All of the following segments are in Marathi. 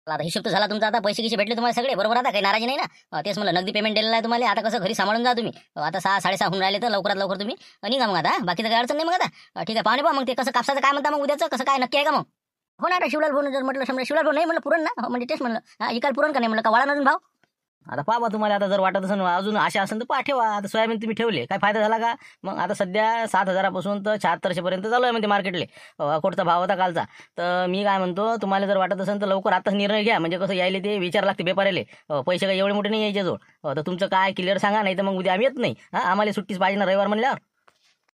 आता हिशोब तर झाला तुमचा. आता पैसे किसे भेटले तुम्हाला सगळे बरोबर? आता काही नाराजी नाही ना? तेच म्हणलं, नगदी पेमेंट दिलेलं आहे तुम्हाला. आता कसं घरी सांभाळून जा तुम्ही. आता 6-6:30 होऊन राहिले, तर लवकरात लवकर तुम्ही निघा मग. आता बाकीचं काही अडचण नाही मग. आता ठीक आहे, पाहुणे पहा मग ते कसं कापसाचं काय म्हणता मग उद्याचं, कसं काय नक्की आहे का मग? हो ना, आता शिवलाल भाऊ जर म्हटलं समजा, शिवलाल भाऊ नाही म्हणलं पुरण ना, म्हणजे तेच म्हणलं इकाल पुरण का नाही म्हणलं, का वाळा नजून भाव. आता पहा तुम्हाला, आता जर वाटत असेल अजून आशा असेल तर पहा ठेवा. आता सोयाबीन तुम्ही ठेवले, काय फायदा झाला का? मग आता सध्या 7,000 तर 7600 पर्यंत चालू आहे म्हणजे मार्केटले. अकोटचा भाव होता कालचा. तर मी काय म्हणतो, तुम्हाला जर वाटत असेल तर लवकर आताच निर्णय घ्या, म्हणजे कसं यायले ते विचार लागते व्यापाऱ्याले. पैसे काही एवढे मोठे नाही यायचे जोड. तर तुमचं काय क्लिअर सांगा, नाही तर मग उद्या आम्ही येत नाही. आम्हाला सुट्टीच पाहिजे ना रविवार म्हणल्यावर.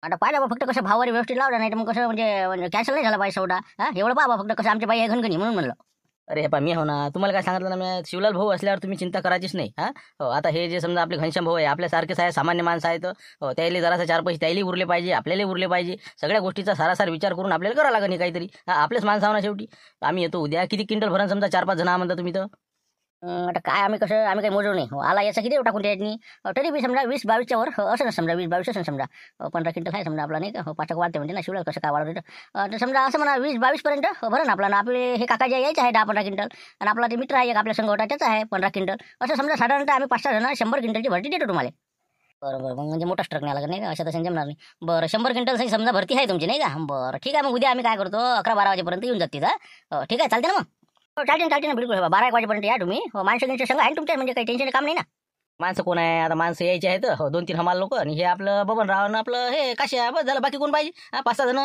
आता पाहिजे बा, फक्त कसं भावावर व्यवस्थित लावला, नाही तर मग कसं म्हणजे कॅन्सल नाही झाला पाहिजे सौदा. एवढं पहा फक्त, कसं आमच्या बाई आहे घनघणी म्हणून म्हणलं. अरे हे पा, मी हो ना, तुम्हाला काय सांगितलं ना मी, शिवलाल भाऊ असल्यावर तुम्ही चिंता करायचीच नाही. हो, आता हे जे समजा आपले घनश्याम भाऊ आहे, आपल्यासारखेच आहे, सामान्य माणसं आहेत. त्याला जरासा 4 पैसे त्याला उरले पाहिजे, आपल्याला उरले पाहिजे. सगळ्या गोष्टीचा सारासार विचार करून आपल्याला करावं लागेल काहीतरी. आपलेच माणसं आहो ना शेवटी. आम्ही येतो उद्या. किती क्विंटल भरण समजा 4-5 जण म्हणता तुम्ही तर? आता काय आम्ही कसं, आम्ही काही मोजलो नाही. आला याचा किती टाकून द्यायची. तरी बी समजा 20-22च्या वर असं ना, समजा 20-22 असं समजा. 15 क्विंटल आहे समजा आपला, नाही का? 5 वाढते म्हणजे ना शिवलाल, कसं काय वाढवते तर समजा असं म्हणा 20-22 पर्यंत भरण आपला ना. आपले हे काका जे यायचे आहे 10-15 क्विंटल, आणि आपला ते मित्र आहे एक आपल्या संघ त्याचा आहे 15 क्विंटल. असं समजा साधारणतः आम्ही 5-6 जण 100 क्विंटलची भरती देतो तुम्हाला. बरं मग म्हणजे मोठाच ट्रक नाही आला नाही का? अशा तसं जमणार नाही. बरं 100 क्विंटल समजा भरती आहे तुमची, नाही का? बरं ठीक आहे, मग उद्या आम्ही काय करतो, 11-12 वाजेपर्यंत येऊन जाते. ठीक आहे, चालते ना मग? चालते ना, बिलकुल. 12-1 वाजेपर्यंत या तुम्ही. माणसं त्यांच्या संघ आहे ना तुमच्या, म्हणजे काही टेन्शन काम नाही ना? माणसं कोण आहे आता? माणसं यायचे आहेत 2-3 हमाल लोक, आणि हे आपलं बबनराव आणि आपलं हे काश्या, बस झालं. बाकी कोण पाहिजे? 5-6 जण.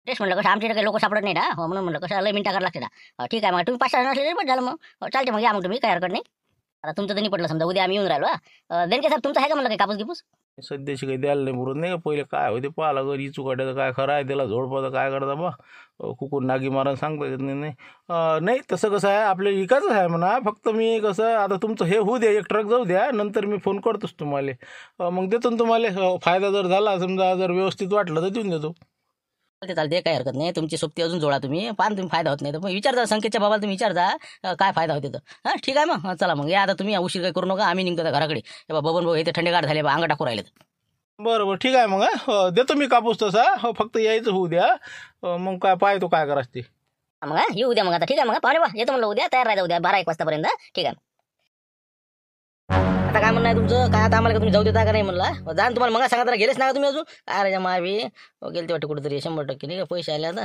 तेच म्हणलं, कसं आमच्या काही लोक सापडत नाही ना, म्हणून म्हणलं कसं लय मिनिटा करायला लागते ना. ठीक आहे, मग तुम्ही 5-6 जण असले तरी पण झालं मग. चालते मग, या मग तुम्ही, काही हरकत नाही. आता तुमचं तर नाही पडलं समजा, उद्या आम्ही येऊन राहिलो. देणके साहेब तुमचं आहे का म्हणलं काही कापूस गिपूस? सध्याशी काही द्यायला नाही पुरत नाही का? पहिले काय होते पाहा लागल, इचू काढायचं काय खरं आहे, त्याला झोडपाचं काय करता बा. कुकून नागी मारण सांगता येत नाही. नाही तसं कसं आहे, आपल्या इकाच आहे म्हणा. फक्त मी कसं, आता तुमचं हे होऊ द्या, एक ट्रक जाऊ द्या, नंतर मी फोन करतोच तुम्हाला. मग देतो ना तुम्हाला. फायदा जर झाला समजा, जर व्यवस्थित वाटलं तर देऊन देतो. चालते, काही हरकत नाही. तुमची सोबती अजून जोडा तुम्ही, पाहा तुम्ही फायदा होत नाही तर मग विचारता संकेतच्या बाबाला, तुम्ही विचारता काय फायदा होते तर. ठीक आहे मग, चला मग या. आता तुम्ही उशीर काही करू नका, आम्ही निघतो आता घराकडे. हे बबन भाऊ इथे थंडेगार झाले, अंग टाकू राहिले. बरं बरं, ठीक आहे मग. देतो मी कापूस तसा. फक्त यायचं होऊ द्या. मग काय पाहतो काय करायचं ते. मग येऊ द्या मग. आता ठीक आहे मग, पाहुणे बा येतो म्हणलं उद्या, तयार राहायचं उद्या 12-1 वाजतापर्यंत. ठीक आहे. आता काय म्हणणं आहे तुमचं? काय आता आम्हाला तुम्ही जाऊ देता का नाही म्हणला? जा तुम्हाला मग सांगा, गेलेच ना तुम्ही अजून. काय राजा मावी गेले ते वाटते कुठेतरी 100% नाही का? पैसे आले आता.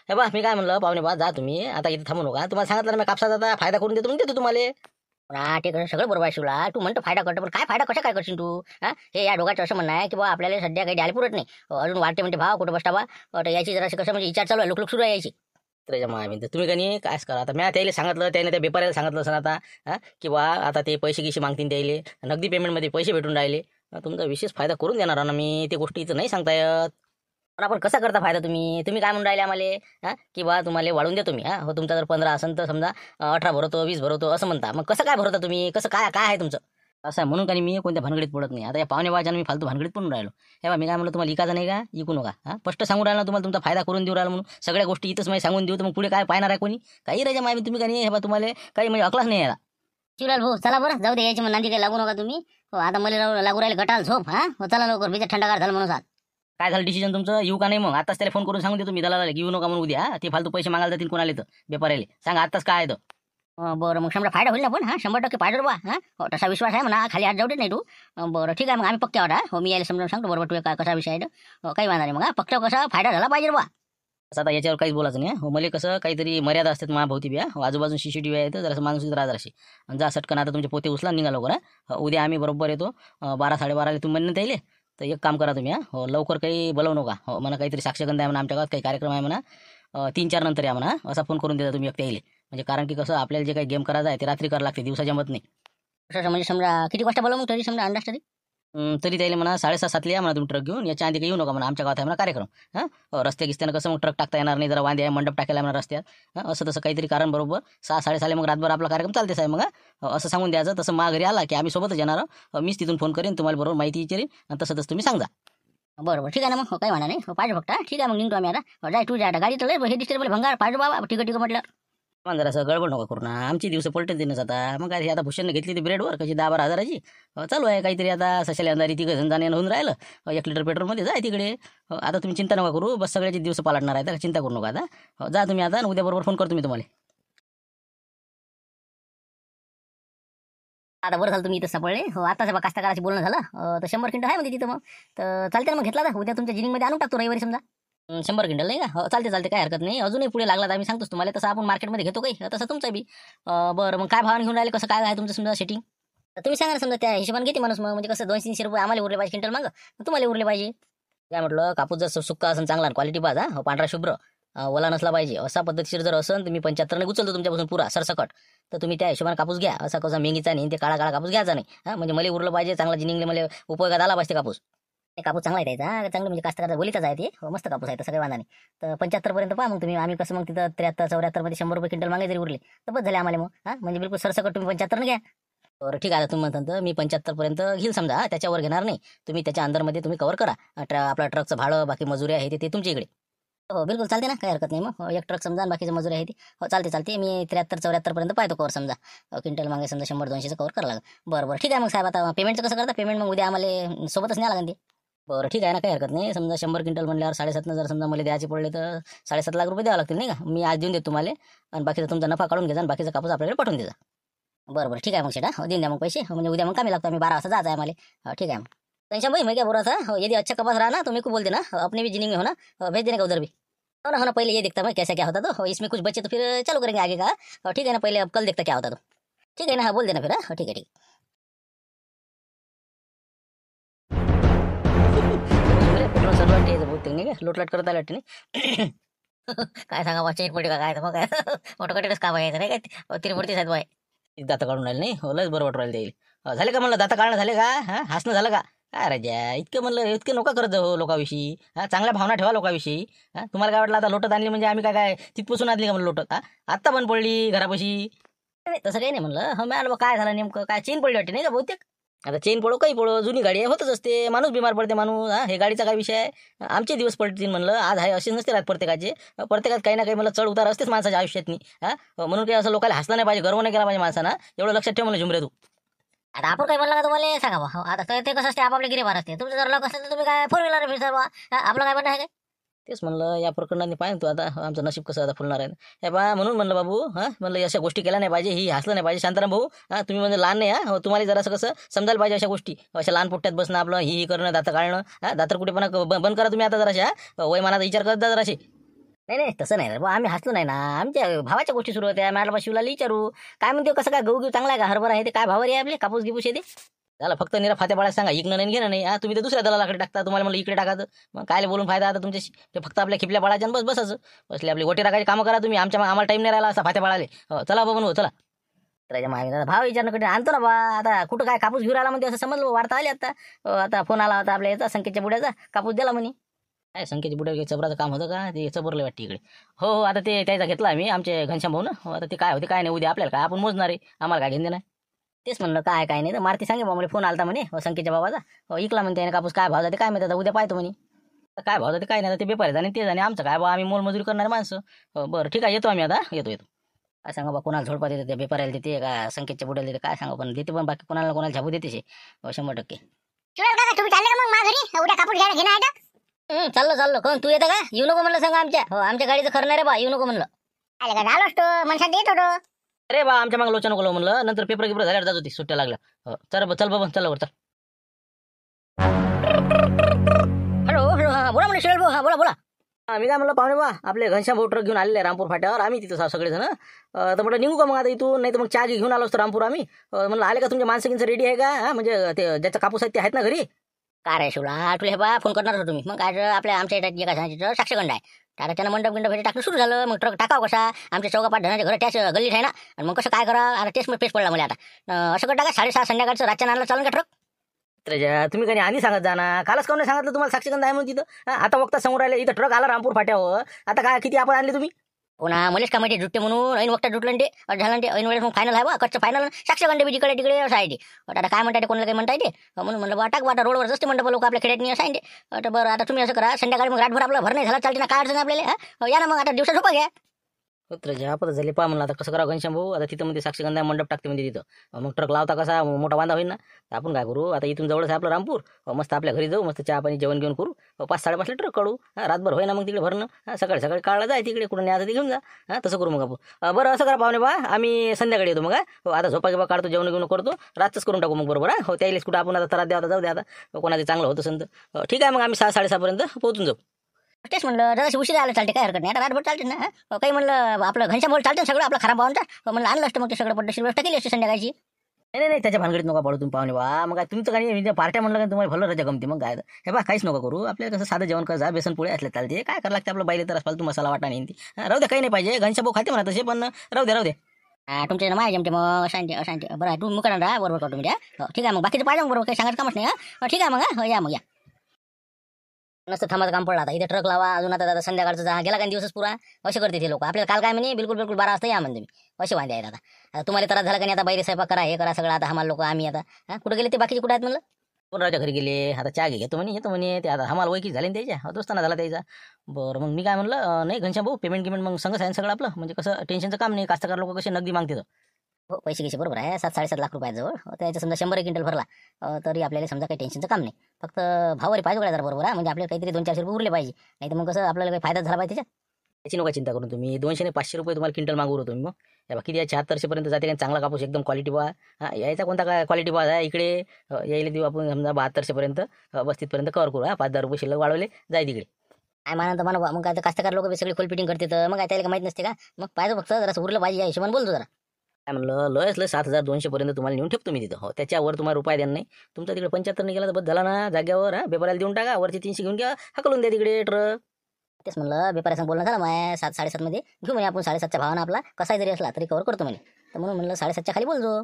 हे बा मी काय म्हणलं, पाहुणे बा जा तुम्ही आता, इथे थांबू नका. तुम्हाला सांगितलं ना मी, कापसाचा आता फायदा करून देतो म्हणून देतो तुम्हाला. ठीक आहे, सगळं बरोबर आहे शिवला. तू म्हणतो फायदा करतो, पण काय फायदा कशा काय करशील तू? हे या दोघांचं असं म्हणणं आहे की बा आपल्याला सध्या काही द्यायला पुरत नाही. अजून वाटते म्हणते भाव कुठं बसता बा. तर याची जरा कसं म्हणजे विचार चालू आहे, लोक सुरू आहे यायची. त्याच्या मामी तुम्ही का नाही कायच करा. आता मी त्याला सांगितलं, त्याने त्या व्यापाऱ्याला सांगितलं असं आता, की बा आता ते पैसे गिशी मागतील, त्याले नगदी पेमेंटमध्ये पैसे भेटून राहिले. तुमचा विशेष फायदा करून देणार ना मी. ते गोष्टी इथं नाही सांगता येत. पण आपण कसा करता फायदा? तुम्ही काय म्हणून राहिले आम्हाला, की बा तुम्हाला वाढून देतो मी. हो, तुमचा जर 15 असेल तर समजा 18 भरवतो, 20 भरवतो असं म्हणता. मग कसं काय भरवता तुम्ही? कसं काय काय आहे तुमचं? असं आहे म्हणून का मी कोणत्या भानगडीत पडत नाही. आता या पाहुणे बाजाने मी फालतू भानगडीत पडून राहिलो. हे बा मी काय म्हणलं, तुम्हाला इकायचं नाही का? इकू नका. स्पष्ट सांगून राहिला तुम्हाला, तुमचा फायदा करून देऊ राहिला म्हणून. सगळ्या गोष्टी इथंच मी सांगून देऊ, तर मग पुढे काय पाहणार आहे कोणी? काही राजा मामी तुम्ही का नाही, हे बा तुम्हाला काही म्हणजे अकलाच नाही यायला. शिवलाल भाऊ चला बरं, जाऊ दे यायची मग नांदी काही लागू नका तुम्ही. हो, आता मला लागू राहिले गटाल झोप. चला लवकर, बिजा थंडागार झालं म्हणून साथ. काय झालं डिसिजन तुमचं? येऊ का नाही मग? आताच त्याला फोन करून सांगून देतो मी, त्याला येऊ नका म्हणून उद्या. ते फालतू पैसे मागायला जातील कोणाला तर व्यापाऱ्याला. सांगा आताच काय आहे तर. बरं मग समजा फायदा होईल ना पण. 100% फायदा बा. हो, तसा विश्वास आहे म्हणा, खाली हात जाऊ देत नाही तू. बरं ठीक आहे मग, आम्ही पक्के आहोत. हो, मी यायला समजावून सांगतो बरोबर तू काय कसा विषय आहे. काही वांधा नाही मग. पक्का कसा फायदा झाला पाहिजे बा. असं आता याच्यावर काहीच बोलायचं नाही. हो, मला कसं काहीतरी मर्यादा असतात महाभोवती बिया. आजूबाजून CCTV आहे, तर जरासं माणूस राहा जराशी. जा सटकन आता तुमचे पोते उचला, निघा लवकर. उद्या आम्ही बरोबर येतो. 12-12:30 तुम्ही म्हणत येईल. तर एक काम करा तुम्ही. हो, लवकर काही बोलवू नका. हो, म्हणा काहीतरी साक्षगंध आहे म्हणा, आमच्या गावात काही कार्यक्रम आहे म्हणा. 3-4 नंतर या म्हणा, असा फोन करून देता तुम्ही एकट्या येईल. म्हणजे कारण की कसं आपल्याला जे काही गेम करायचं आहे ते रात्री करावं लागते, दिवसा जमत नाही. कसं म्हणजे समजा किती वाजता बोलवू मग तरी समजा अंदाज तरी? तरी त्याला म्हणा 6:30-7 या म्हणा तुम्ही ट्रक घेऊन. याच्या आधी काही येऊ नका म्हणा, आमच्या गावात आहे म्हणा कार्यक्रम. रस्ते गिस्त्यानं कसं मग ट्रक टाकता येणार नाही, जरा वांदे आहे, मंडप टाकायला म्हणा रस्त्यात. असं तसं काहीतरी कारण बरोबर 6-6:30 मग रातभर आपला कार्यक्रम चालतेच आहे मग. असं सांगून द्यायचं. तसं मा घरी आला की आम्ही सोबतच येणार. मीच तिथून फोन करेन तुम्हाला, बरोबर माहिती विचारेन, आणि तसं तुम्ही सांगा. बरोबर ठीक आहे ना मग, काही म्हणा नाही. पाहिजे फक्त. ठीक आहे मग, निघतो आम्ही आता. जाय तू, जा आता गाडी तर हे दिसते मला भंगार पाहिजे बाबा. ठीक म्हटलं. मग जरा असं गडबड नको करू ना, आमची दिवस पलटून देणंच आता. मग काय आता भूषणने घेतली ती ब्रेडवर कशी 10-12 हजाराची. चालू आहे काहीतरी आता. सशाला अंधारी 3 जण जाणे होऊन राहिलं. 1 लिटर पेट्रोलमध्ये जाय तिकडे. आता तुम्ही चिंता नका करू, बस सगळ्याचे दिवस पालटणार आहे, चिंता करू नका आता. जा तुम्ही आता, उद्या बरोबर फोन करतो मी तुम्हाला. आता बरं झालं तुम्ही इथं सापडले. हो आताच बा कास्तकाराशी बोलणं झालं. तर 100 क्विंटल आहे म्हणजे तिथं मग. तर चालते ना मग घेतला तर उद्या तुमच्या जिनिंगमध्ये आणून टाकतो रविवारी समजा. 100 क्विंटल नाही का? हो चालते काय हरकत नाही. अजूनही पुढे लागला तर आम्ही सांगतोच तुम्हाला. तसं आपण मार्केटमध्ये घेतो काही तसं तुमचं बी. बरं मग काय भावाने घेऊन राहिले, कसं काय आहे तुमचं समजा सेटिंग? तुम्ही सांगा ना समजा त्या हिशोबाने घेते माणूस मग. म्हणजे कसं 200-300 रुपये आम्हाला उरले पाहिजे क्विंटल मग तुम्हाला उरले पाहिजे. काय म्हटलं, कापूस जर सुक्का असेल चांगला क्वालिटी पाहा, पांढरा शुभ्र ओला नसला पाहिजे असा पद्धतशीर जर असेल तर मी 75 उचलतो तुमच्यापासून पुरा सरसकट. तर तुम्ही त्या हिशोबाने कापूस घ्या. असा कसा मेंगीचा नाही, ते काळा काळा कापूस घ्यायचा नाही. म्हणजे मला उरलं पाहिजे चांगला जिनिंगले मला उपयोगात आला पाहिजे कापूस. ते कापूस चांगला आहे त्याचा, चांगलं म्हणजे कास्तकाराचा बोलीचाच आहे ते. मस्त कापूस आहे सगळे वांधा नाही. तर 75 पर्यंत पहा मग तुम्ही. आम्ही कसं मग तिथं 73-74 मध्ये 100 रुपये क्विंटल मागे जरी उरले तर बस झाले आम्हाला मग. म्हणजे बिलकुल सरसकट तुम्ही 75 घ्या. बरं ठीक आहे. तुम्ही म्हणता तर मी 75 पर्यंत घेईल समजा. त्याच्यावर घेणार नाही. तुम्ही त्याच्या अंदरमध्ये तुम्ही कव्हर करा. आपला ट्रकचं भाडं बाकी मजुरी आहे ते तुमच्या इकडे. हो बिलकुल चालते ना, काही हरकत नाही. मग एक ट्रक समजा आणि बाकीचं मजुरी आहे ती. हो चालते. मी 73-74 पर्यंत पाहतो कवर समजा. क्विंटल मागे समजा 100-200चं कवर करावं लागेल. बरं ठीक आहे मग साहेब. आता पेमेंटचं कसं करता? पेमेंट मग उद्या आम्हाला सोबतच न्यावं लागेल ते. बरं ठीक आहे ना, काही हरकत नाही. समजा 100 क्विंटल म्हणल्यावर 7.5 जर समजा मला द्यायचे पडले तर 7.5 लाख रुपये द्यावं लागतील नाही का? मी आज देऊन देतो तुम्हाला आणि बाकीचा तुमचा नफा काढून घ्या आणि बाकीचा कापूस आपल्याकडे पाठवून द्या. बरं ठीक आहे मग शेटा. हो देऊन द्या मग पैसे. म्हणजे उद्या मग कामी लागतो. आम्ही 12 वाजता जायचं आहे आम्हाला. ठीक आहे मग. टेंशन भाई मैं क्या बोल रहा था, यदि अच्छा कपास रहा ना तो मेरे को बोल देना. अपने भी जिनिंग में हो ना, भेज देने का उधर भी. हो ना पहले ये देखता मैं कैसा क्या होता तो. इसमें कुछ बचे तो फिर चालू करेंगे आगे का. ठीक है ना, पहले अब कल देखता क्या होता तो. ठीक है ना, हाँ बोल देना फिर. ठीक है. पेट्रोल सर्व वाटते बहुतेक नाही का, लोटलाट करत आले वाटते नाही. काय सांगा बा, चेन पडली का काय तर मग काय मोठं कटेच काम आहे नाही काय तिरुमूर्ती साहेब बाय. दाता काढून राहिले नाही. हो लयच बरं वाटू राहिले देईल. झाले का म्हणलं दाता काढणं झाले का? हा हसणं झालं का? काय राजा इतकं म्हणलं इतकं नका करत जाऊ लोकांविषयी. हा चांगल्या भावना ठेवा लोकांविषयी. हा तुम्हाला काय वाटलं आता लोटत आणली म्हणजे आम्ही काय तिथपासून आणली का म्हणलं लोटत? हा आत्ता पण पडली घरापाशी. नाही, तसं काही नाही म्हणलं. हो मॅडम काय झालं नेमकं, काय चेन पडली वाटते नाही का बहुतेक. आता चेन पडो काही पडो, जुनी गाडी आहे होतच असते. माणूस बिमार पडते माणूस. हा हे गाडीचा काय विषय आहे? आमचे दिवस पडतील म्हणलं. आज आहे असे नसते राहत प्रत्येकाचे. प्रत्येकात काही ना काही मला चढ उतार असतेच माणसाच्या आयुष्यातनी. हा म्हणून काही असं लोकांना हसलं नाही पाहिजे, गर्व नाही केला पाहिजे माणसानं. एवढं लक्षात ठेव म्हणलं झुमरे तू. आता आपण काही म्हणलं का तुम्हाला सांगा बा. आता ते कसं असते आपापले गिरेबार असते. तुमचं जर लक असेल तर तुम्ही काय 4 व्हीलर फिरता बा. आपलं काय म्हणणं आहे काय? तेच म्हणलं या प्रकरणाने पाहिजे तू आता आमचं नशीब कसं आता फुलणार आहे. हे बा म्हणून म्हणलं बाबू, हा म्हणलं अशा गोष्टी केल्या नाही पाहिजे. ही हसलं नाही पाहिजे. शांताराम भाऊ, हा तुम्ही म्हणजे लहान नाही. हा तुम्हाला जरा असं कसं समजायला पाहिजे अशा गोष्टी. अशा लहान पोट्यात बसणं आपलं ही करणं, दातं काढणं. हा दातर कुठेपणा बंद करा तुम्ही आता जराशा. वयमानाचा विचार करत जा जराशी. नाही तसं नाही रे बा, आम्ही हसलो नाही ना. आमच्या भावाच्या गोष्टी सुरू होत्या. मॅडम शिवला विचारू काय म्हणते, कसं काय गहू घेऊ चांगला आहे का, हरभरा आहे ते काय भावर आहे आपले, कापूस गिपूस येते. झालं फक्त निरा फात्या पाळायला सांगा, इकणं नाही घेणं नाही. हा तुम्ही तर दुसऱ्या दलालाकडे टाकता. तुम्हाला म्हणलं इकडे टाकायचं. मग काय बोलून फायदा आता तुमच्याशी. ते फक्त आपल्या खिपल्या पाळायच्या आणि बसायचं. बसले आपली गोटी टाकायची कामं करा तुम्ही. आम्हाला टाईम नाही राहिला असा फात्या पाळाले. चला बाबा हो चला. त्याच्या मागे भाव विचारणं कडे आणतो ना बा. आता कुठं काय कापूस घेऊन आला म्हणजे असं समजलं. वार्ता आली आता. आता फोन आला होता आपल्या याचा संकेतच्या बुड्याचा, कापूस दिला म्हणे. काय संकेतच्या बुड्या चबराचं काम होतं का ते, चबरलं वाटते इकडे. हो आता ते त्याचा घेतला आम्ही आमचे घनश्याम भाऊ ना. आता ते काय होते काय नाही उद्या आपल्याला काय आपण मोजणार आहे, आम्हाला काय घेऊन देणार. तेच म्हणलं काय नाही तर मारती सांगे बा मला. फोन आलता म्हणे संकेतच्या बाबाचा. इकला म्हणते कापूस काय भाव जाते काय माहिती, आता उद्या पाहतो म्हणे. काय भाव जाते काय नाही, ते पेपर आणि ते जाणे आमचं काय बा, आम्ही मोलमजुरी करणारे माणसं. बरं ठीक आहे येतो आम्ही आता येतो. काय सांगा बा, कोणाला झोडपा देते त्या पेपरायला देते का संकेतच्या बुड्याला देते काय सांगा, पण देते पण बाकी कोणाला झापू देते 100%. तुम्ही चालले का मग माझ्या घरी उद्या कापूस घ्यायला घेणार आहे का? चाललो कोण तू येतं का? येऊ नको म्हणलं सांगा आमच्या. हो आमच्या गाडीचं खरं नाही रे बा, येऊ नको म्हणलं. आले का झालो असतो मनशात येत होतो. अरे बा आमच्या मागे लोचा नको म्हणलं, नंतर पेपर झाल्यावर जात होती सुट्ट्या लागल्या. चल बाबा चल वर चल. हॅलो बोला म्हणलं शिवेल भाऊ. हा बोला. मी काय म्हणलं पाहुणे बा, आपले घनश्याम भाऊ ट्रक घेऊन आलेले रामपूर फाट्यावर. आम्ही तिथं सगळेजण. तर म्हटलं निघू का मग आता इथून, नाही तर मग चहा घेऊन आलो असतो रामपूर आम्ही. म्हणलं आले का तुमच्या माणसं रेडी आहे का? हा म्हणजे ते ज्याचा कापूस आहेत ते आहेत ना घरी. काय रे शिवला तुला हे बा फोन करणार होतो तुम्ही. मग काय आपल्या आमच्या एका साक्षगंड आहे. आता त्यानं मंडप टाकणं सुरू झालं. मग ट्रक टाकाव कसा, आमच्या 4-5 जणांच्या घर त्याच गल्लीत आहे ना. आणि मग कसं काय करा आता, टेस्ट पेस पडला मला आता. असं करता का 6:30 संध्याकाळचं रातच्या नाला चालेल का ट्रक? तुम्ही काही आधी सांगत जा ना. कालच काऊन नाही सांगितलं तुम्हाला साक्षगंध आहे म्हणून तिथं. आता वक्ता समोर राहिले इथं ट्रक आला रामपूर फाट्यावर. आता काय किती आपण आणले तुम्ही? पुन्हा मलेच का माहिती जुटते म्हणून ऐन वक्ता जुटलं ते झालं ते ऐन वेळेस मग फायनल आहे बा. कच्चं फायनल साक्षगंड बी जिकडे तिकडे असं आहे ते. आता काय म्हणता कोणाला काही म्हणता येते म्हणून म्हणलं बा टाक बा रोडवर असते मंडप लोक आपल्या खेड्यात असं आहे ते. आता बरं आता तुम्ही असं करा संध्याकाळी मग रातभर आपलं भर नाही झाला चालते ना, काय अडचण आपल्याला. या ना मग आता दिवसा झोपा घ्या. तर आपत झाली पहा म्हणलं आता कसं करावं घनश्याम भाऊ. आता तिथं मध्ये साक्षीगंधा मंडप टाकते म्हणजे तिथं मग ट्रक लावता कसा मोठा वांदा होईल ना. तर आपण काय करू आता इथून जवळच आहे आपलं रामपूर. मस्त आपल्या घरी जाऊ मस्त चहा पाणी जेवण घेऊन करू. 5-5.5 ट्रक काढू. रातभर होय ना मग तिकडे भरणं. सकाळी सकाळी काढला जाय तिकडे कुठं न्यायचं ते घेऊन जा. तसं करू मग आपण. बरं असं करा पाहुणे बा आम्ही संध्याकाळी येतो मग. आता झोपा गिपा काढतो जेवण घेऊन करतो रातच करून टाकू मग बरोबर. हो त्यावेळेस कुठं आपण आता त्रास द्या आता जाऊ द्या आता कोणाचं चांगलं होतं असेल तर ठीक आहे मग आम्ही 6-6:30 पर्यंत पोहोचून जाऊ. तेच म्हणलं जराशी उशीर आलं चालते काय हरकत नाही. आता रातभर चालते ना. काही म्हणलं आपलं घनश्यामोल चालतं सगळं आपलं खराब भावांचा म्हणलं आणलं असतं मग ते सगळं पद्धतशीर व्यवस्था केली असते संध्याकाळची. नाही नाही त्याच्या भानगडीत नका पडू तुम्ही पाहुणे बा. मग काय तुमचं काही पार्ट्या म्हणलं का तुम्हाला भलं रजा गमती मग काय हे बा काहीच नका करू. आपल्याला कसं साधं जेवण कर बेसन पोळे असले चालते काय करायला लागते आपलं बाईले तर फालतू मसाला वाटा नाही ती राहू द्या काही नाही पाहिजे. घनश्याम भाऊ खाते म्हणा तसे पण राहू द्या. तुमच्या ना माय जमते मग शांती अशांती बरं तू मुकडा राहा बरोबर करतो मी ठीक आहे मग बाकीचं पाहिजे मग बरोबर काही सांगायचं कामच नाही. ठीक आहे मग या मग या नसतं थांबाचं काम पडलं आता इथे ट्रक लावा अजून आता संध्याकाळचं जा गेला काही दिवसच पुरा असे करते ते लोक. आपल्याला काल काय म्हणे बिलकुल 12 वाजता या म्हणजे तुम्ही असे वांदे आहेत. आता तुम्हाला त्रास झाला का नाही आता बाहेर स्वयंपाक करा हे करा सगळं आता हमाल लोक आम्ही आता कुठे गेले ते बाकीचे कुठे आहेत म्हणलं. कोणराच्या घरी गेले आता चहा घेतो म्हणे येतो म्हणे ते आता हमाल वैकी झाले ना त्याच्या दोस्ताना झाला त्याचा. बरं मग मी काय म्हणलं नाही घनश्याम भाऊ पेमेंट मग संगच आहे सगळं आपलं म्हणजे कसं टेन्शनचं काम नाही. कास्तकार लोक कसे नगदी मागते हो पैसे कसे बरोबर आहे 7-7.5 लाख रुपये जवळ त्याचं समजा 100 क्विंटल भरला तरी आपल्याला समजा काही टेन्शनचं काम नाही. फक्त भावारी पाहिजे जरा बरोबर आहे म्हणजे आपल्याला काहीतरी 200-400 रुपये उरले पाहिजे. नाही तर मग कसं आपल्याला काही फायदा झाला पाहिजे त्याच्यात. त्याची नका चिंता करून तुम्ही 200 आणि 500 रुपये तुम्हाला क्विंटल मागू तुम्ही मग किती आहे 7600 पर्यंत जाते काही चांगला कापूस एकदम क्वालिटी बा. यायचा कोणता काय क्वालिटी बा आहे इकडे यायला देऊ आपण समजा 7200 पर्यंत 32 पर्यंत कवर करू. 5,000 रुपये शिल्लक वाढवले जाय तिकडे. काय म्हणा तर म्हणा मग काय कास्तकार लोक सगळी खोल फिटिंग करते तर मग काय त्याला माहित नसते का. मग पाहिजे फक्त जरा उरलं पाहिजे या हिशोबाने बोलतो जरा. काय म्हणलं लय 7200 पर्यंत तुम्हाला नेऊन ठेवतो मी तिथं. हो त्याच्यावर तुम्हाला रुपये द्या नाही. तुमचा तिकडे 75 नाही गेला तर बस झाला ना जाग्यावर. पेपराला देऊन टाका वरचे 300 घेऊन घ्या हकलून द्या तिकडे ट्रक. तेच म्हणलं व्यापाऱ्यासंग बोलणं झालं माय 7-7.5 मध्ये घेऊ म्हणे आपण 7.5च्या भावानं आपला कसाही जरी असला तरी कवर करतो म्हणे. तर म्हणून म्हणलं 7.5च्या खाली बोलतो.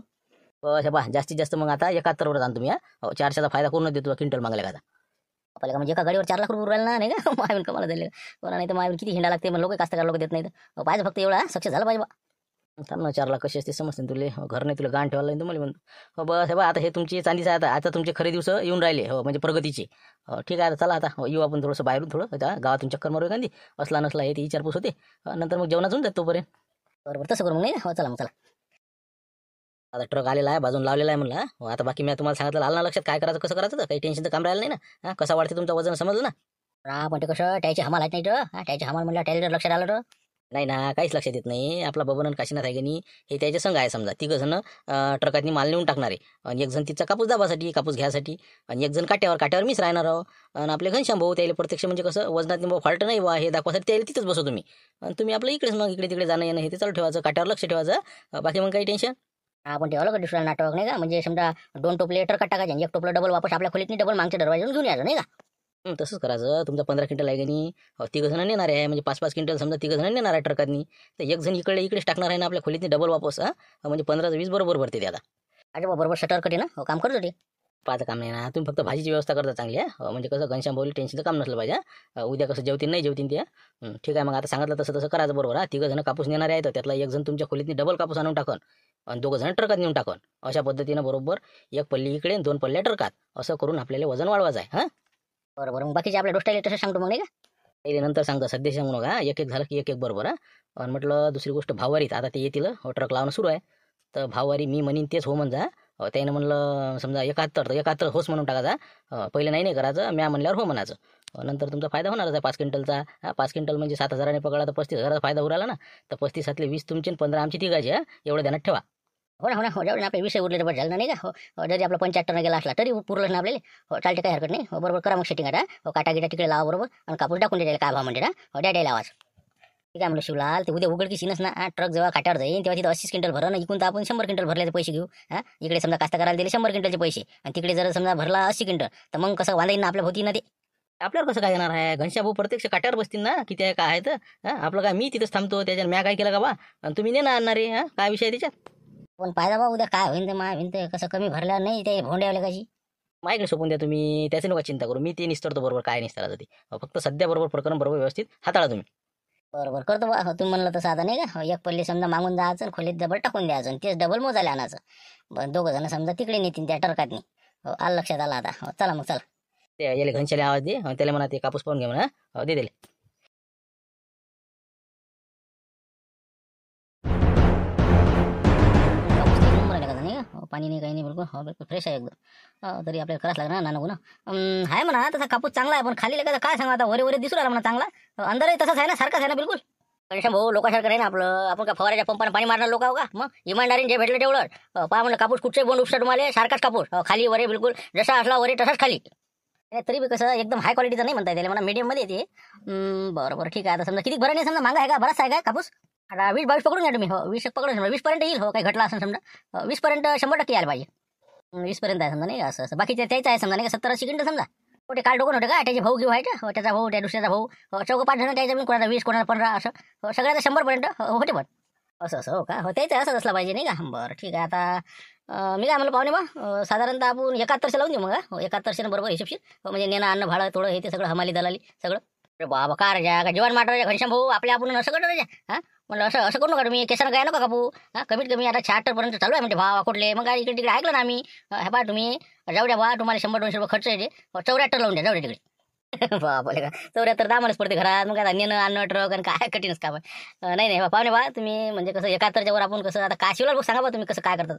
बस बा जास्तीत जास्त मग आता 71 वर जाण तुम्ही. 400चा फायदा करून देतो क्विंटल मागले का आपल्याला का म्हणजे एका गाडीवर 4 लाख रुपये उरायला ना नाही का मायवीन कमाला झाले कोणा नाही तर मायवीन किती हिंडा लागते मग लोक कास्तकार लोक देत नाहीत. पाहिजे फक्त एवढा सक्सेस झाला पाहिजे. थांब ना 4 लाख कशी असते समजते तुले. घर नाही तुला गाण ठेवायला तुम्हाला म्हणतो. हो बस हे बा आता हे तुमची चांदीचं आहे. आता तुमचे खरे दिवस येऊन राहिले हो म्हणजे प्रगतीचे. ठीक आहे आता चला आता येऊ आपण थोडंसं बाहेरून थोडं गावातून चक्कर मारू एखादी असला नसला हे ती विचारपूस होते. नंतर मग जेवणातून जातो तोपर्यंत. बरोबर तसं करू मग नाही हो चला मग चला. आता ट्रक आलेला आहे बाजून लावलेला आहे म्हणला. आता बाकी मी तुम्हाला सांगितलं आलं ना लक्षात काय करायचं कसं करायचं काही टेन्शनचं काम राहिलं नाही ना. कसं वाढते तुमचं वजन समजलं ना. पण ते कसं त्याचे हमाल आहेत नाही तर त्याचे हमाल म्हणलं त्याला लक्षात आलं तर नाही ना काहीच लक्षात येत नाही. आपला बबन आणि काशीनाथ आहे की नाही हे त्याच्या संघ आहे समजा. 3 जण ट्रकातनी माल नेऊन टाकणारे आणि 1 जण तिचा कापूस दाबासाठी कापूस घ्यायसाठी आणि 1 जण काट्यावर मीच राहणार आहो. आणि आपले घनश्याम भाऊ त्याला प्रत्यक्ष म्हणजे कसं वजनात फॉल्ट नाही बा हे दाखवासाठी त्याला तिथंच बसव तुम्ही. आणि तुम्ही आपलं इकडेच मग इकडे तिकडे जाणं येणं हे ते चालू ठेवायचं काट्यावर लक्ष ठेवायचं. बाकी मग काही टेन्शन. आपण ठेवलं का दुसरा नाटक नाही का म्हणजे समजा 2 टोपले ट्रकात टाकायचे आणि 1 टोपलं डबल वापस आपल्या खोलीतनी डबल मागच्या दरवाजातून घेऊन यायचं नाही का. तसंच करायचं. तुमचा 15 क्विंटल आहे की नाही 3 जण नेणार आहे म्हणजे 5-5 क्विंटल समजा 3 जण नेणार आहे ट्रकातनी. तर 1 जण इकडेच टाकणार आहे ना आपल्या खोलीतनी डबल वापस. म्हणजे 15-20 बरोबर भरते ते आता. अरे बरोबर शटर कटे ना काम करतो ते. पाहायचं काम नाही ना तुम्ही फक्त भाजीची व्यवस्था करता चांगली आहे म्हणजे कसं घनश्याम भाऊला टेन्शनचं काम नसलं पाहिजे. उद्या कसं जेवतील नाही जेवतील ते. ठीक आहे मग आता सांगितलं तसं करायचं बरोबर. 3 जण कापूस नेणारे आहेत त्यातला 1 जण तुमच्या खोलीतनी डबल कापूस आणून टाकन आणि 2 जण ट्रकात नेऊन टाकन. अशा पद्धतीनं बरोबर 1 पल्ली इकडे 2 पल्ल्या ट्रकात असं करून आपल्याला वजन वाढवायचं आहे. बरोबर मग बाकीचे आपल्या डोस्टाईला तसं सांगतो मग नाही का. पहिले नंतर सांगतो सध्या सांगू नका. 1-1 झालं की 1-1 बरोबर. आणि म्हटलं दुसरी गोष्ट भाववारीत आता ते येतील ट्रक लावणं सुरू आहे. तर भाववारी मी म्हणीन तेच हो म्हणजा. त्यानं म्हणलं समजा 71 तर 71 होच म्हणून टाकायचा. पहिले नाही करायचं म्या म्हणल्यावर हो म्हणायचं. नंतर तुमचा फायदा होणारच आहे 5 क्विंटलचा. 5 क्विंटल म्हणजे 7,000ने पकडला तर 35,000चा फायदा उराला ना. तर 35 20 तुमचे 15 आमची तिघाची. एवढं ध्यानात ठेवा. हो ना जेवढे आपले विषय उरले तर बरं झालं नाही का. जरी आपला 75 गेला असला तरी पुरलं ना आपल्याला. चालते काही हरकत नाही. बरोबर करा मग सेटिंग आता काटा गिटा तिकडे लावा बरोबर आणि कापूस टाकून द्यायला काय भाव म्हणते ना द्यायला आवाज. ठीक आहे म्हणलं शिवलाल ते उद्या उघडकीस येईनच ना. ट्रक जेव्हा काट्यावर जाईल तेव्हा तिथं 80 क्विंटल भरा ना इकून तर आपण 100 क्विंटल भरल्याचे पैसे घेऊ. इकडे समजा कास्तकाराला दिले 100 क्विंटलचे पैसे आणि तिकडे जर समजा भरला 80 क्विंटल तर मग कसं वांदा येईल ना आपल्या भोवती ना ते. आपल्यावर कसं काय येणार आहे. घनश्याम भाऊ प्रत्यक्ष काट्यावर बसतील ना किती आहे काय आहे तर. आपलं काय मी तिथंच थांबतो त्याच्यानं म्या काय केलं का बा आणि तुम्ही नेणार आणणारे. काय विषय त्याच्यात. पण पाहिजे बा उद्या काय होईन ते मा होईन ते कसं कमी भरल्या नाही ते भोंड्यावल्या कशी. माझ्याकडे सोपून द्या तुम्ही त्याची नका चिंता करू. मी ते निस्तरतो बरोबर काय निस्तराचं ते. फक्त सध्या बरोबर प्रकरण बरोबर व्यवस्थित हाताळा तुम्ही. बरोबर करतो बा तुम्ही म्हणलं तसं आता नाही का. 1 पल्ली समजा मागून जायचं खोलीत डबल टाकून द्यायचं आणि तेच डबल मोजायला आणायचं. बरं 2 जण समजा तिकडे नेतील त्या टरकातनी. आलं लक्षात आलं आता. चला मग चला. ते याला घनश्याला आवाज दे त्याला म्हणा ते कापूस पाहून घे म्हणा दे दिले. पाणी नाही काही नाही बिलकुल बिलकुल फ्रेश आहे एकदम तरी आपल्याला करावंच लागणार ना नको ना आहे म्हणा तसा कापूस चांगला आहे पण खाली लगायचं काय सांगा आता वरे दिसू राहिला म्हणा चांगला अंदरही तसाच आहे ना सारखाच आहे ना बिलकुल गणेशा भाऊ लोकांसारखं नाही ना आपलं आपण का फवाऱ्याच्या पंपाने पाणी मारणार लोक आहो का मग इमानदारीने जे भेटलं तेवढं पहा म्हणलं कापूस कुठचे बोंड उपसा तुम्हाला सारखाच कापूस खाली वरे बिलकुल जसा असला वरे तसाच खाली तरी बी कसं एकदम हाय क्वालिटीचं नाही म्हणता येते मला मीडियममध्ये येते बरं ठीक आहे आता समजा किती बरं नाही समजा मागा आहे का बराच आहे का कापूस आता 20-22 पकडून घ्या तुम्ही हो 20 पकडून समजा 20 येईल हो काही घटला असं समजा 20 100% यायला पाहिजे 20 आहे समजा नाही असं बाकीच्या त्याचं आहे समजा नाही का 70-80 क्विंटल समजा कुठे काल डोकून होते का त्याचे भाऊ घेऊ आहे हो त्याचा भाऊ त्या दुसऱ्याचा भाऊ 4-5 जण त्याच्या कोणाला 20 कोणाला 15 असं सगळ्याचा 100% होते पण असं हो का हो त्याचं असंच असलं पाहिजे नाही का बरं ठीक आहे आता मी काय म्हणलं पाहुणे बा साधारणतः आपण 7100 लावून देऊ मग 7100 बरोबर हिशोबशीर म्हणजे नेणं अन्न भाडं थोडं हे ते सगळं हमाली दलाली सगळं अरे बाबा का राजा का जीवन माटा राजा घनश्याम भाऊ आपल्या आपण असं करतो राजा हां म्हणलं असं करू नका तुम्ही केसानं काय नका कापू हां कमीत कमी आता 76 चालू आहे म्हणजे भाव कुठले मग इकडे तिकडे ऐकलं ना आम्ही हे पहा तुम्ही जाऊ द्या बा तुम्हाला 100-200 रुपये खर्च येते 74 लावून द्या जाऊ द्या तिकडे बापले का 74 दामानच पडते घरात मग काय नेणं अन्न ट्रक आणि काय कठीणच काम आहे नाही पाहुणे बा तुम्ही म्हणजे कसं 71च्या वर आपण कसं आता काशीला सांगा बा तुम्ही कसं काय करतात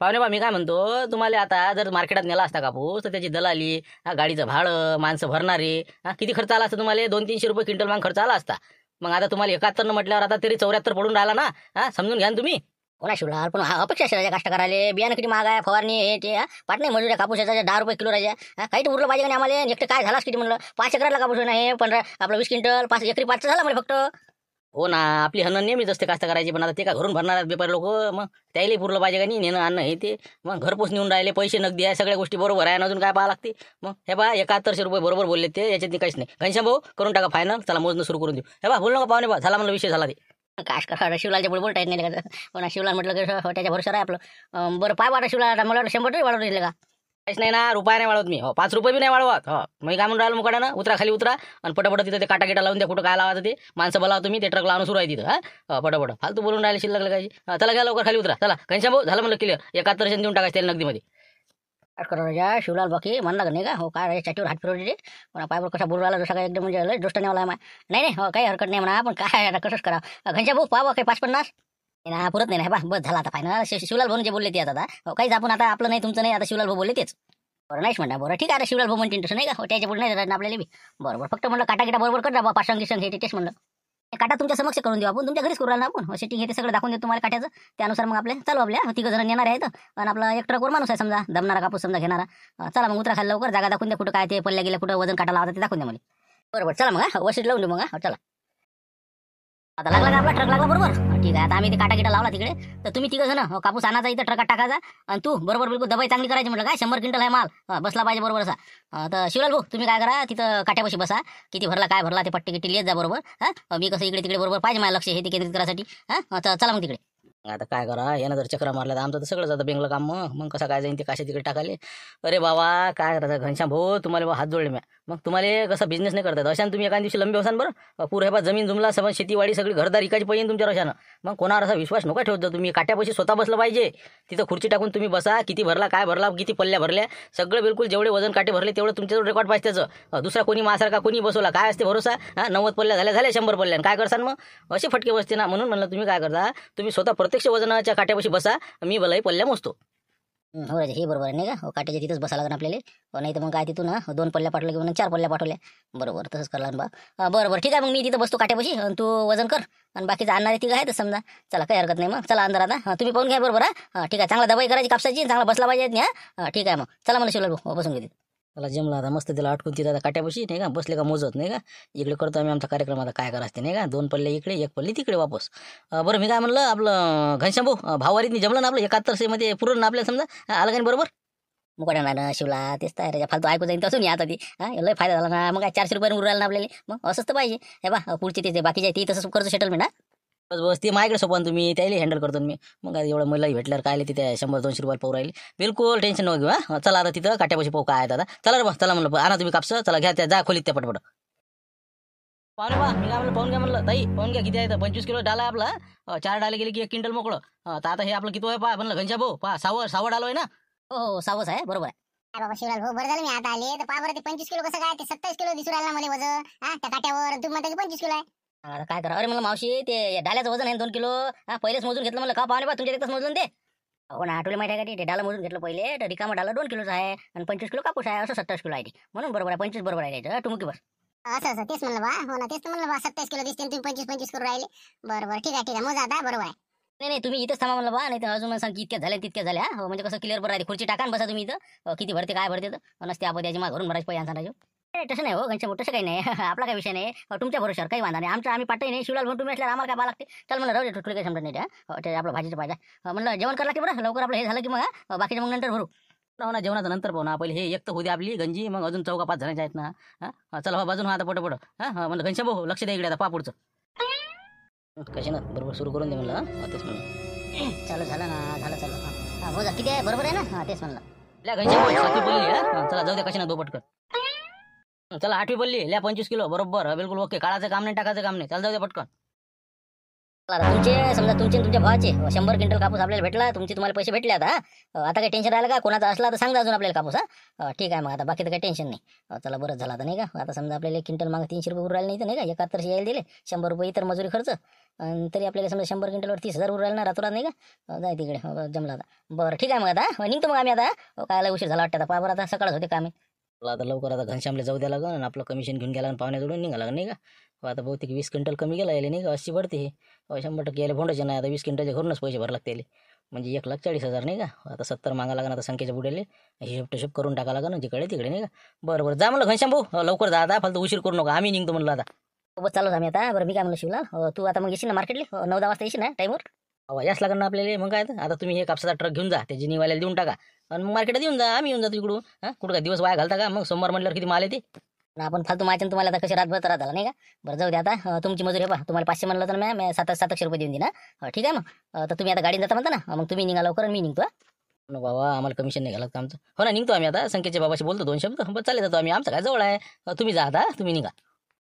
पाहुणे बा मी काय म्हणतो तुम्हाला आता जर मार्केटात नेला असता कापूस तर त्याची दलाली गाडीचं भाडं माणसं भरणारे किती खर्च आला असता तुम्हाला 200-300 रुपये क्विंटल माग खर्च आला असता मग आता तुम्हाला 71 म्हटल्यावर आता तरी 74 पडून राहिला ना समजून घ्या ना तुम्ही कोणा शिवला पण अपेक्षा असेल राजा कष्ट करायला बियाणं किती महाग आहे फवारणी हे ते पाठ नाही मजुऱ्या कापूस 10 रुपये किलो राजा काही तर उरलं पाहिजे का आम्हाला एकटं काय झालाच किती म्हणलं 5 एकराला कापूस नाही 15 आपलं 20 क्विंटल 5 एकरी 5 झाला म्हणजे फक्त हो ना आपली हन्न नेहमीच असते कास्त करायची पण आता ते का घरून भरणार आहेत बेपारी लोक मग त्याला पुरलं पाहिजे का नाही नेणं अन्न हे ते मग घरपोच नेऊन राहिले पैसे नगदी आहे सगळ्या गोष्टी बरोबर आहे अजून काय पाहा लागते मग हे बा 7100 रुपये बरोबर बोलले ते याच्यात काहीच नाही घनश्याम भाऊ करून टाका फायनल चला मोजणं सुरू करून देऊ हे बा बोल नका पाहुणे बा झाला म्हणलं विषय झाला ते काश करा शिवलाच्या पुढे बोलता येत नाही का पण शिवला म्हटलं की त्याच्या भरोसा आहे आपलं बरं पाय वाटा शिवला मला वाटतं 100 वाढवून दिले का काहीच नाही ना रुपया नाही वाढवत मी हो 5 रुपये बी नाही वाढवत हो मी काय म्हणून राहिलो मुकाड्यानं उतरा खाली उतरा आणि पटपट तिथं ते काटा लावून द्या कुठं काय लावायचं ते माणसं बोलावं तुम्ही ते ट्रक लावून सुरू आहे तिथं हां पटपट फालतू बोलून राहिले शिल्लक लगायची चला घ्या लवकर खाली उतरा चला घनश्याम भाऊ झालं म्हणलं क्लिअर 71 देऊन टाकायचं त्याला नगदीमध्ये करा राजा शिवलाल बाकी म्हणला का नाही का हो काय राजा चाटीवर हात फिरवले पण पायवर कसा बोलू राहिला जसा काय एकदम म्हणजे लय दोस्त नाही नाही हो काही हरकत नाही म्हणा पण काय आता कसंच करा घनश्याम भाऊ पाहा काही 550 ना पुरत नाही बा बस झाला आता फायनल शिवलाल भाऊ जे बोलले ते आता काहीच आपण आता आपलं नाही तुमचं नाही आता शिवलाल भाऊ बोलले तेच बरं नाहीच म्हणा बरं ठीक आहे आता शिवलाल भाऊ म्हणते तसं नाही का त्याच्या पुढे नाही जाणार आपल्याला बी बरोबर फक्त म्हणलं काटा बरोबर कर बा पाचंग गिसंग हे तेच म्हणलं काटा तुमच्या समक्ष करून देऊ आपण तुमच्या घरीच करू ना आपण सेटिंग हे ते सगळं दाखवून देऊ तुम्हाला काट्याचं त्यानुसार मग आपल्या चालू आपल्या 3 जण येणार आहेत आणि आपला एक ट्रकवर माणूस आहे समजा दमणारा कापूस समजा घेणारा चला मग उतरा खाली लवकर जागा दाखवून द्या कुठं काय ते पल्ल्या गेलं कुठं वजन काटा लावता ते दाखवून द्या मला बरोबर चला मग वशीट लावून देऊ मग चला आता लागला का आपला ट्रक लागला बरोबर ठीक आहे आता आम्ही ते काटा लावला तिकडे तर तुम्ही 3 जण कापूस आणायचा इथं ट्रकात टाकायचा आणि तू बरोबर बिलकुल दबाई चांगली करायची म्हटलं काय 100 क्विंटल आहे माल बसला पाहिजे बरोबर असा तर शिवलाल भाऊ तुम्ही काय करा तिथं काट्यापाशी बसा किती भरला काय भरला ते पट्टी गिट्टी लिहित जा बरोबर मी कसं इकडे तिकडे बरोबर पाहिजे माझं लक्ष हे ते केंद्रित करायसाठी चला मग तिकडे आता काय करा यानं जर चक्रा मारला तर आमचं तर सगळं जातं बेंगलं काम मग कसं काय जाईन ते काशा तिकडे टाकाले अरे बाबा काय करायचं घनश्याम भाऊ तुम्हाला हात जोडले म्या मग तुम्हाला कसं बिझनेस नाही करतात अशाने तुम्ही एका दिवशी लंबे होसान बरं पूर हे बा जमीन जुमला सगळं शेतीवाडी सगळी घरदार इकायची पाहिजे तुमच्या रशानं मग कोणावर असा विश्वास नका ठेवत जा तुम्ही काट्यापाशी स्वतः बसलं पाहिजे तिथं खुर्ची टाकून तुम्ही बसा किती भरला काय भरला किती पल्ल्या भरल्या सगळं बिलकुल जेवढे वजन काटे भरले तेवढं तुमच्याजवळ रेकॉर्ड पाहिजे त्याचं दुसरा कोणी मासारखा कोणी बसवला काय असते भरोसा 90 पल्ल्या झाल्या 100 पल्ल्या काय करसान मग असे फटके बसते ना म्हणून म्हणलं तुम्ही काय करता तुम्ही स्वतः प्रत्यक्ष वजनाच्या काट्यापाशी बसा मी भलाई पल्ल्या मोजतो हो राजा हे बरोबर आहे नाही का काट्याच्या तिथंच बसा लागणार आपल्याला नाही तर मग काय तिथून 2 पल्ल्या पाठवल्या किंवा 4 पल्ल्या पाठवल्या बरोबर तसंच करला बा बरोबर ठीक आहे मग मी तिथं बसतो काट्यापाशी आणि तू वजन कर आणि बाकीचं आणणारे तिघं आहे तर समजा चला काही हरकत नाही मग चला अंदर आता तुम्ही पाहून घ्या बरोबर ठीक आहे चांगला दबाई करायची कापसाची चांगला बसला पाहिजे ठीक आहे मग चला मला शिवलाल भाऊ बसून घेते त्याला जमला आता मस्त त्याला अटकून तिथं आता काट्यापाशी नाही का बसले का मोजत नाही का इकडे करतो आम्ही आमचा कार्यक्रम आता काय करायचं नाही का 2 पल्ले इकडे 1 पल्ली तिकडे वापस बरं मी काय म्हणलं आपलं घनश्याम भाऊ भावारीतनी जमलं ना आपलं 71 मध्ये पुरून ना आपल्याला समजा आलं का बरोबर मुकाड्या ना शिवला तेच तर राजा फालतू ऐकू जाईन तसून आता ती लय फायदा झाला ना मग काय 400 रुपये उरायला ना आपल्याला मग असंच तर पाहिजे हे बा पुढची ते बाकीचे ती तसंच कर्ज सेटलमेंट बस बस ती माझ्याकडे सोपन तुम्ही त्याला हँडल करतो मी मग एवढं मलाही भेटल्यावर काय तिथे 100-200 रुपये पाहू राहिले बिलकुल टेन्शन नको घेऊ चला आता तिथं काट्यापाशी पाहू काय आता चला रे बस चला म्हणलं आणा तुम्ही कापसं चला घ्या त्या जा खोलीत त्या पटपट पाहून बा मी काय म्हणलं पाहून घ्या म्हणलं ताई पाहून घ्या किती आहे 25 किलो डाला आहे आपला 4 डाले गेले की 1 क्विंटल मोकळं तर आता हे आपलं किती आहे पहा म्हणलं घनश्याम भाऊ पहा 6 डालो आहे ना हो सावच आहे बरोबर आहे अरे बाबा शिवलाल भाऊ बरं झालं मी आता आले तर पहा बरं ते 25 किलो कसं काय ते 27 किलो दिसू राहिला मला वजन त्या काट्यावर तुम्ही म्हणता की 25 किलो आहे आता काय करा अरे मला मावशी ते डाल्याचं वजन आहे 2 किलो पहिलेच मोजून घेतलं मला का पाहुणे बा तुमच्या तिथंच मोजून ते हो ना, आठवले माहिती आहे का ते डाला मोजून घेतलं पहिले, तर रिकामा डाला 2 किलोचा आहे आणि 25 किलो कापूस आहे, असं 27 किलो आहे ते. म्हणून बरोबर आहे, 25 बरोबर आहे त्याचं टुमुकी बस. असं तेच म्हणलं बा. हो ना, तेच तर म्हणलं बा. 27 किलो दिसते आणि तुम्ही 25 करू राहिले. बरं ठीक आहे मोजा आता. बरोबर आहे. नाही नाही, तुम्ही इथंच थांबा म्हणलं बा, नाही तर अजून मला सांग की इतक्या झाल्या तितक्या झाल्या. हो, म्हणजे कसं क्लिअर बरं आहे. खुर्ची टाका आणि बसा तुम्ही इथं. किती भरते काय भरते तर नसते आपण त्याची माग घरून भरायची पैसे सांगायचे. तसं नाही हो घनश्याम, तसं काही नाही. आपला काही विषय नाही. तुमच्या भरोशावर काही वांधा नाही. आमच्या आम्ही पाठही नाही. शिवलाल म्हणून तुम्ही असल्यावर आम्हाला काय पाहा लागते. चल म्हणलं राहू दे, तुला काही समजत नाही त्या. ते आपलं भाजीचं पाहिजे. म्हणलं जेवण करायला की बरं लवकर आपलं हे झालं की मग बाकीचं मग नंतर भरू. हो ना, जेवणाचं नंतर पाहू ना. पहिले हे एक तर होऊ दे आपली गंजी, मग अजून 4-5 जणांच्या आहेत ना. हा चला बाजून आता पटपट. म्हणलं घनश्याम भाऊ लक्ष द्या इकडे आता पापुडचं. कशी ना बरोबर सुरू करून दे म्हणलं. तेच म्हणलं. चालू झालं ना, झालं. हो जा, किती आहे बरोबर आहे ना. तेच म्हणलं. ल्या घनश्याम भाऊ 7वी बोलली. चला जाऊ दे कशी ना दो पटकन. चला 8वी बोलली. ल्या 25 किलो बरोबर बिलकुल ओके. काळाचं काम नाही, टाकायचं काम नाही. चला जाऊ दे पटकन. तुमचे समजा तुमचे आणि तुमच्या भावाचे 100 क्विंटल कापूस आपल्याला भेटला. तुम्हाला पैसे भेटले आता. आता काही टेन्शन राहिलं का? कोणाचा असला तर सांगा अजून आपल्याला कापूस. ठीक आहे मग आता बाकी तर काही टेन्शन नाही. चला बरंच झालं आता नाही का. आता समजा आपल्याला 1 क्विंटल मागे 300 रुपये उरू राहिले नाही तर नाही का. 71 यायला दिले. 100 रुपये इतर मजुरी खर्च. आणि तरी आपल्याला समजा 100 क्विंटलवर 30,000 उरू राहिले ना रातोरात नाही का. जाय तिकडे जमला आता. बरं ठीक आहे मग आता निघतो मग आम्ही आता. काय उशीर झाला वाटतं आता. पाहा बरं आता सकाळच होते कामे. आता लवकर आता घनश्यामला जाऊ द्या लागन आणि आपलं कमिशन घेऊन गेला पाहुण्याजवळून निघाला नाही का. आता बहुतेक 20 क्विंटल कमी गेला यायला नाही का. 80 पडते हे. 100% यायला फोंडायचे नाही. आता 20 क्विंटलच्या घरूनच पैसे भरावे लागते. म्हणजे 1,40,000 नाही का. आता 70 मागा लागन आता संख्येच्या बुडेले. हिशोब करून टाका लागन जिकडे तिकडे नाही का. बरं जा म्हणलं घनश्याम भाऊ लवकर जा आता. फालतू उशीर करू नका. आम्ही निघतो म्हणलं आता. सोबत चालू आम्ही आता. बरं मी काय म्हणलं शिवलाल, तू आता मग येशील ना मार्केटला 9-10 वाजता येशील ना टाईमवर. याच लागन ना आपल्याला. मग काय आता तुम्ही हे कापसाचा ट्रक घेऊन जा. त्याची निवाल्याला देऊन टाका आणि मग मार्केटात येऊन जा. आम्ही येऊन जातो इकडून. कुठं काय दिवस वाया घालता का. मग सोमवार म्हणल्यावर किती माल येते. आपण फालतू माहिती तुम्हाला आता कशी रातभर त्रास झाला नाही का. बरं जाऊ दे आता. तुमची मजुरी आहे पहा. तुम्हाला 500 म्हणलं तर मी 700 रुपये देऊन देईन. ठीक आहे मग. तर तुम्ही आता गाडीने जाता म्हणता ना. मग तुम्ही निघा लवकर आणि मी निघतो. बाबा आम्हाला कमिशन नाही घालत आमचं. हो ना निघतो आम्ही आता. संख्येच्या बाबाशी बोलतो 2 शब्द. बस चालले जातो आम्ही. आमचं काय जवळ आहे. तुम्ही जा आता. तुम्ही निघा.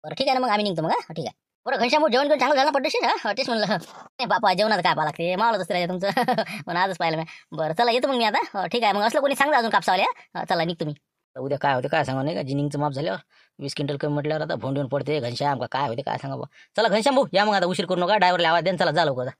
बरं ठीक आहे ना मग आम्ही निघतो मग. ठीक आहे. बरं घनश्याम जेवण घेऊन चांगलं झालं पड्डेशीर. तेच म्हणलं नाही बापा जेवणात काय पाहा लागते. मावळत असते राजा तुमचं. पण आजच पाहिलं मी. बरं चला येतो मग मी आता. ठीक आहे मग असलं कोणी सांगा अजून कापसावाल्या. चला निघतो मी. उद्या काय होते काय सांगा नाही का. जिनिंगचं माप झाल्यावर 20 क्विंटल कमी म्हटल्यावर आता फोन येऊन पडते घनश्याम का काय होते काय सांगा. चला घनश्याम भाऊ या मग आता. उशीर करू नका. ड्रायव्हरला आवाज द्या. चला जा लवकर.